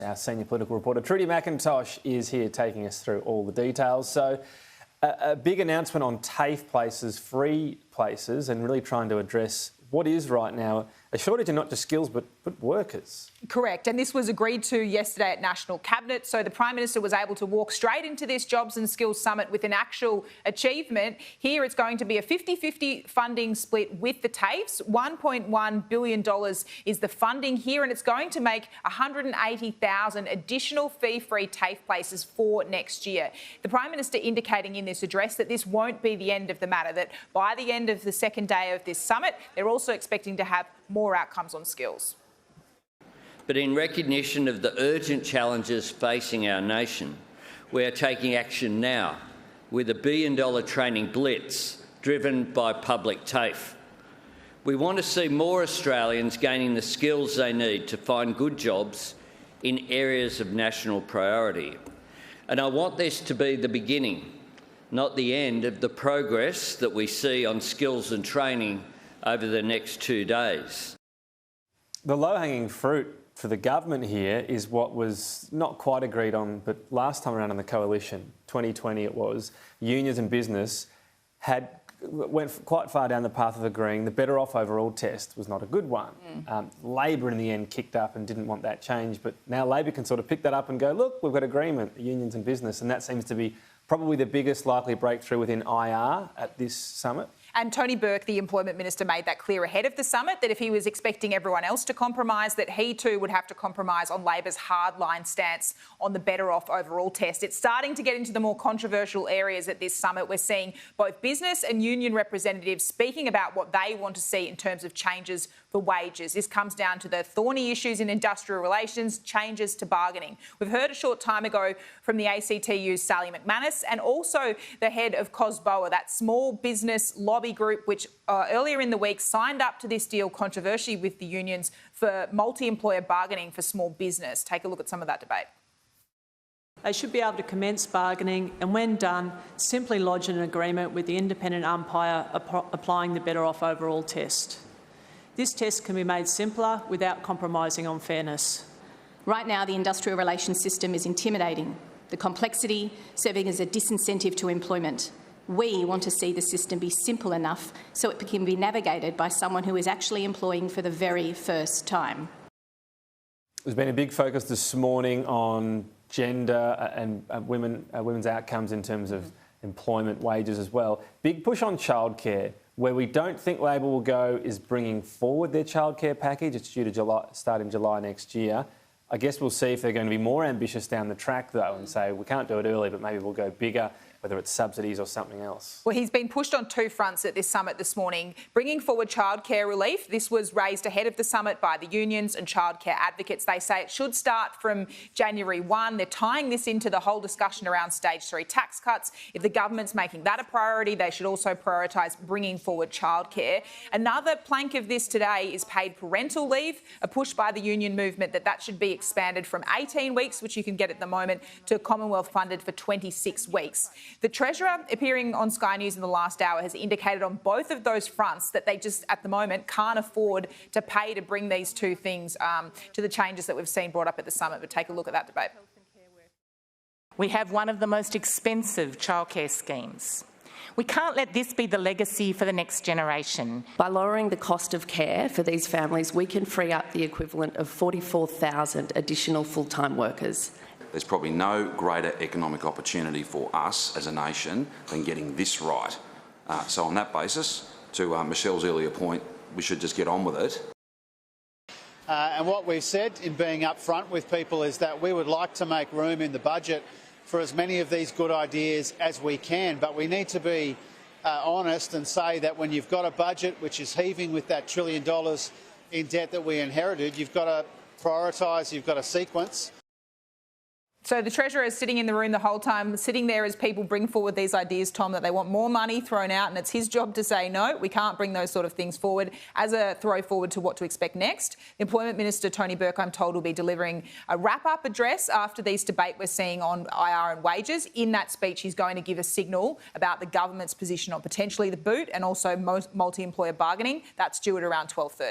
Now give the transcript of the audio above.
Our senior political reporter Trudy McIntosh is here taking us through all the details. So a big announcement on TAFE places, free places, and really trying to address what is right now a shortage of not just skills but workers. Correct, and this was agreed to yesterday at National Cabinet, so the Prime Minister was able to walk straight into this Jobs and Skills Summit with an actual achievement. Here it's going to be a 50-50 funding split with the TAFEs. $1.1 billion is the funding here, and it's going to make 180,000 additional fee-free TAFE places for next year. The Prime Minister indicating in this address that this won't be the end of the matter, that by the end of the second day of this summit, they're also expecting to have more outcomes on skills. But in recognition of the urgent challenges facing our nation, we are taking action now with a $1 billion training blitz driven by public TAFE. We want to see more Australians gaining the skills they need to find good jobs in areas of national priority. And I want this to be the beginning, not the end, of the progress that we see on skills and training over the next 2 days. The low-hanging fruit for the government here is what was not quite agreed on, but last time around in the coalition, 2020 it was, unions and business went quite far down the path of agreeing the better off overall test was not a good one. Labor in the end kicked up and didn't want that change, but now Labor can sort of pick that up and go, look, we've got agreement, unions and business, and that seems to be probably the biggest likely breakthrough within IR at this summit. And Tony Burke, the Employment Minister, made that clear ahead of the summit, that if he was expecting everyone else to compromise, that he too would have to compromise on Labor's hardline stance on the better off overall test. It's starting to get into the more controversial areas at this summit. We're seeing both business and union representatives speaking about what they want to see in terms of changes for wages. This comes down to the thorny issues in industrial relations, changes to bargaining. We've heard a short time ago from the ACTU's Sally McManus and also the head of COSBOA, that small business lobby group which earlier in the week signed up to this deal controversially with the unions for multi-employer bargaining for small business. Take a look at some of that debate. They should be able to commence bargaining and, when done, simply lodge an agreement with the independent umpire applying the better off overall test. This test can be made simpler without compromising on fairness. Right now, the industrial relations system is intimidating, the complexity serving as a disincentive to employment. We want to see the system be simple enough so it can be navigated by someone who is actually employing for the very first time. There's been a big focus this morning on gender and women's outcomes in terms of employment, wages as well. Big push on childcare. Where we don't think Labor will go is bringing forward their childcare package. It's due to start in July next year. I guess we'll see if they're going to be more ambitious down the track, though, and say we can't do it early, but maybe we'll go bigger, whether it's subsidies or something else. Well, he's been pushed on two fronts at this summit this morning. Bringing forward childcare relief. This was raised ahead of the summit by the unions and childcare advocates. They say it should start from January 1. They're tying this into the whole discussion around stage 3 tax cuts. If the government's making that a priority, they should also prioritise bringing forward childcare. Another plank of this today is paid parental leave, a push by the union movement that should be expanded from 18 weeks, which you can get at the moment, to Commonwealth funded for 26 weeks. The Treasurer, appearing on Sky News in the last hour, has indicated on both of those fronts that they just, at the moment, can't afford to pay to bring these two things to the changes that we've seen brought up at the summit. But take a look at that debate. We have one of the most expensive childcare schemes. We can't let this be the legacy for the next generation. By lowering the cost of care for these families, we can free up the equivalent of 44,000 additional full-time workers. There's probably no greater economic opportunity for us as a nation than getting this right. So on that basis, to Michelle's earlier point, we should just get on with it. And what we've said in being upfront with people is that we would like to make room in the budget for as many of these good ideas as we can, but we need to be honest and say that when you've got a budget which is heaving with that $1 trillion in debt that we inherited, you've got to prioritise, you've got to sequence. So the Treasurer is sitting in the room the whole time, sitting there as people bring forward these ideas, Tom, that they want more money thrown out, and it's his job to say, no, we can't bring those sort of things forward as a throw forward to what to expect next. The Employment Minister, Tony Burke, I'm told, will be delivering a wrap-up address after this debate we're seeing on IR and wages. In that speech, he's going to give a signal about the government's position on potentially the boot and also multi-employer bargaining. That's due at around 12:30.